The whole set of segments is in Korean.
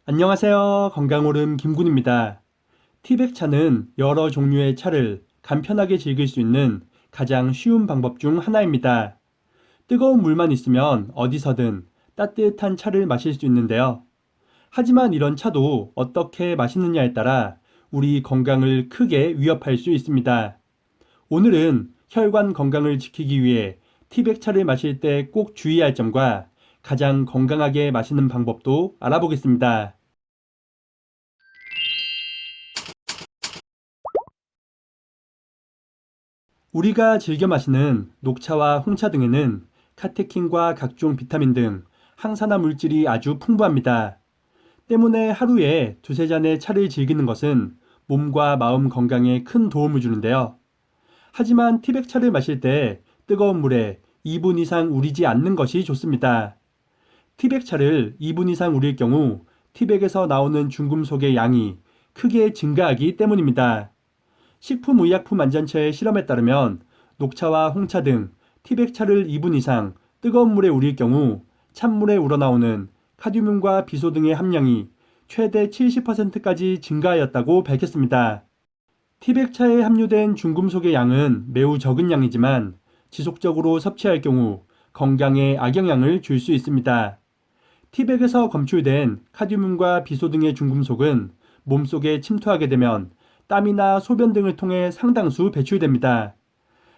안녕하세요. 건강오름 김군입니다. 티백차는 여러 종류의 차를 간편하게 즐길 수 있는 가장 쉬운 방법 중 하나입니다. 뜨거운 물만 있으면 어디서든 따뜻한 차를 마실 수 있는데요. 하지만 이런 차도 어떻게 마시느냐에 따라 우리 건강을 크게 위협할 수 있습니다. 오늘은 혈관 건강을 지키기 위해 티백차를 마실 때 꼭 주의할 점과 가장 건강하게 마시는 방법도 알아보겠습니다. 우리가 즐겨 마시는 녹차와 홍차 등에는 카테킨과 각종 비타민 등 항산화 물질이 아주 풍부합니다. 때문에 하루에 두세 잔의 차를 즐기는 것은 몸과 마음 건강에 큰 도움을 주는데요. 하지만 티백차를 마실 때 뜨거운 물에 2분 이상 우리지 않는 것이 좋습니다. 티백차를 2분 이상 우릴 경우 티백에서 나오는 중금속의 양이 크게 증가하기 때문입니다. 식품의약품안전처의 실험에 따르면 녹차와 홍차 등 티백차를 2분 이상 뜨거운 물에 우릴 경우 찬물에 우러나오는 카드뮴과 비소 등의 함량이 최대 70%까지 증가하였다고 밝혔습니다. 티백차에 함유된 중금속의 양은 매우 적은 양이지만 지속적으로 섭취할 경우 건강에 악영향을 줄 수 있습니다. 티백에서 검출된 카드뮴과 비소 등의 중금속은 몸속에 침투하게 되면 땀이나 소변 등을 통해 상당수 배출됩니다.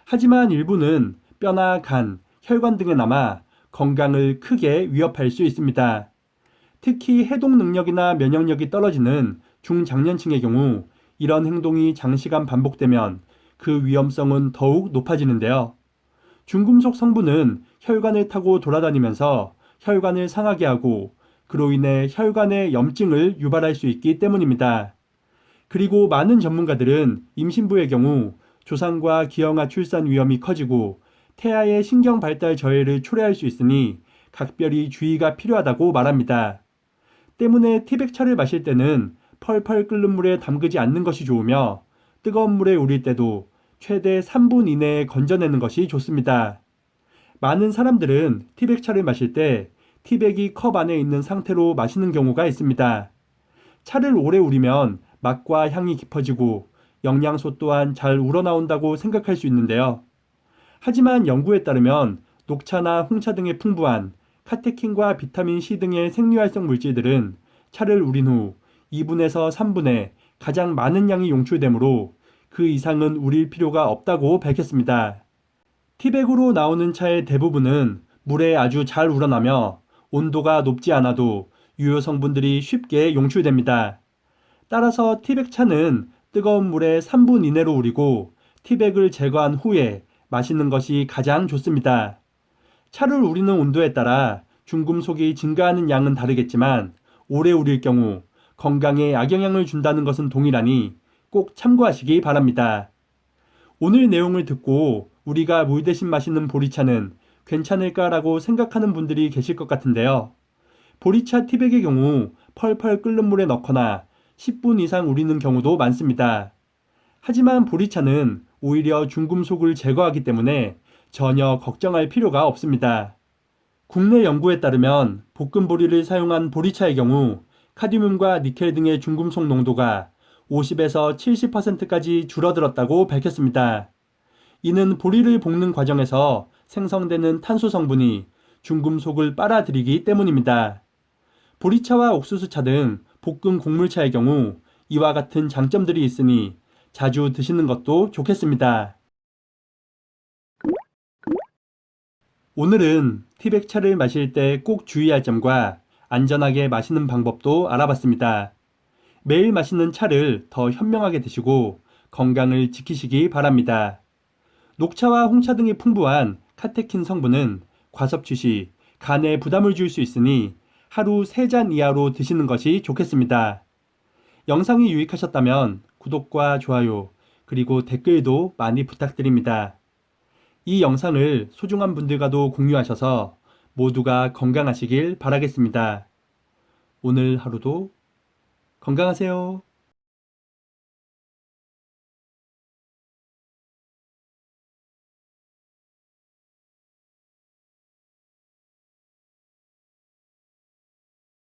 하지만 일부는 뼈나 간, 혈관 등에 남아 건강을 크게 위협할 수 있습니다. 특히 해독 능력이나 면역력이 떨어지는 중장년층의 경우 이런 행동이 장시간 반복되면 그 위험성은 더욱 높아지는데요. 중금속 성분은 혈관을 타고 돌아다니면서 혈관을 상하게 하고 그로 인해 혈관에 염증을 유발할 수 있기 때문입니다. 그리고 많은 전문가들은 임신부의 경우 조산과 기형아 출산 위험이 커지고 태아의 신경 발달 저해를 초래할 수 있으니 각별히 주의가 필요하다고 말합니다. 때문에 티백차를 마실 때는 펄펄 끓는 물에 담그지 않는 것이 좋으며 뜨거운 물에 우릴 때도 최대 3분 이내에 건져내는 것이 좋습니다. 많은 사람들은 티백차를 마실 때 티백이 컵 안에 있는 상태로 마시는 경우가 있습니다. 차를 오래 우리면 맛과 향이 깊어지고 영양소 또한 잘 우러나온다고 생각할 수 있는데요. 하지만 연구에 따르면 녹차나 홍차 등에 풍부한 카테킨과 비타민 C 등의 생리활성 물질들은 차를 우린 후 2분에서 3분에 가장 많은 양이 용출되므로 그 이상은 우릴 필요가 없다고 밝혔습니다. 티백으로 나오는 차의 대부분은 물에 아주 잘 우러나며 온도가 높지 않아도 유효 성분들이 쉽게 용출됩니다. 따라서 티백차는 뜨거운 물에 3분 이내로 우리고 티백을 제거한 후에 마시는 것이 가장 좋습니다. 차를 우리는 온도에 따라 중금속이 증가하는 양은 다르겠지만 오래 우릴 경우 건강에 악영향을 준다는 것은 동일하니 꼭 참고하시기 바랍니다. 오늘 내용을 듣고 우리가 물 대신 마시는 보리차는 괜찮을까라고 생각하는 분들이 계실 것 같은데요. 보리차 티백의 경우 펄펄 끓는 물에 넣거나 10분 이상 우리는 경우도 많습니다. 하지만 보리차는 오히려 중금속을 제거하기 때문에 전혀 걱정할 필요가 없습니다. 국내 연구에 따르면 볶은 보리를 사용한 보리차의 경우 카드뮴과 니켈 등의 중금속 농도가 50에서 70%까지 줄어들었다고 밝혔습니다. 이는 보리를 볶는 과정에서 생성되는 탄소 성분이 중금속을 빨아들이기 때문입니다. 보리차와 옥수수차 등 볶은 곡물차의 경우 이와 같은 장점들이 있으니 자주 드시는 것도 좋겠습니다. 오늘은 티백차를 마실 때 꼭 주의할 점과 안전하게 마시는 방법도 알아봤습니다. 매일 마시는 차를 더 현명하게 드시고 건강을 지키시기 바랍니다. 녹차와 홍차 등이 풍부한 카테킨 성분은 과섭취 시 간에 부담을 줄 수 있으니 하루 3잔 이하로 드시는 것이 좋겠습니다. 영상이 유익하셨다면 구독과 좋아요 그리고 댓글도 많이 부탁드립니다. 이 영상을 소중한 분들과도 공유하셔서 모두가 건강하시길 바라겠습니다. 오늘 하루도 건강하세요.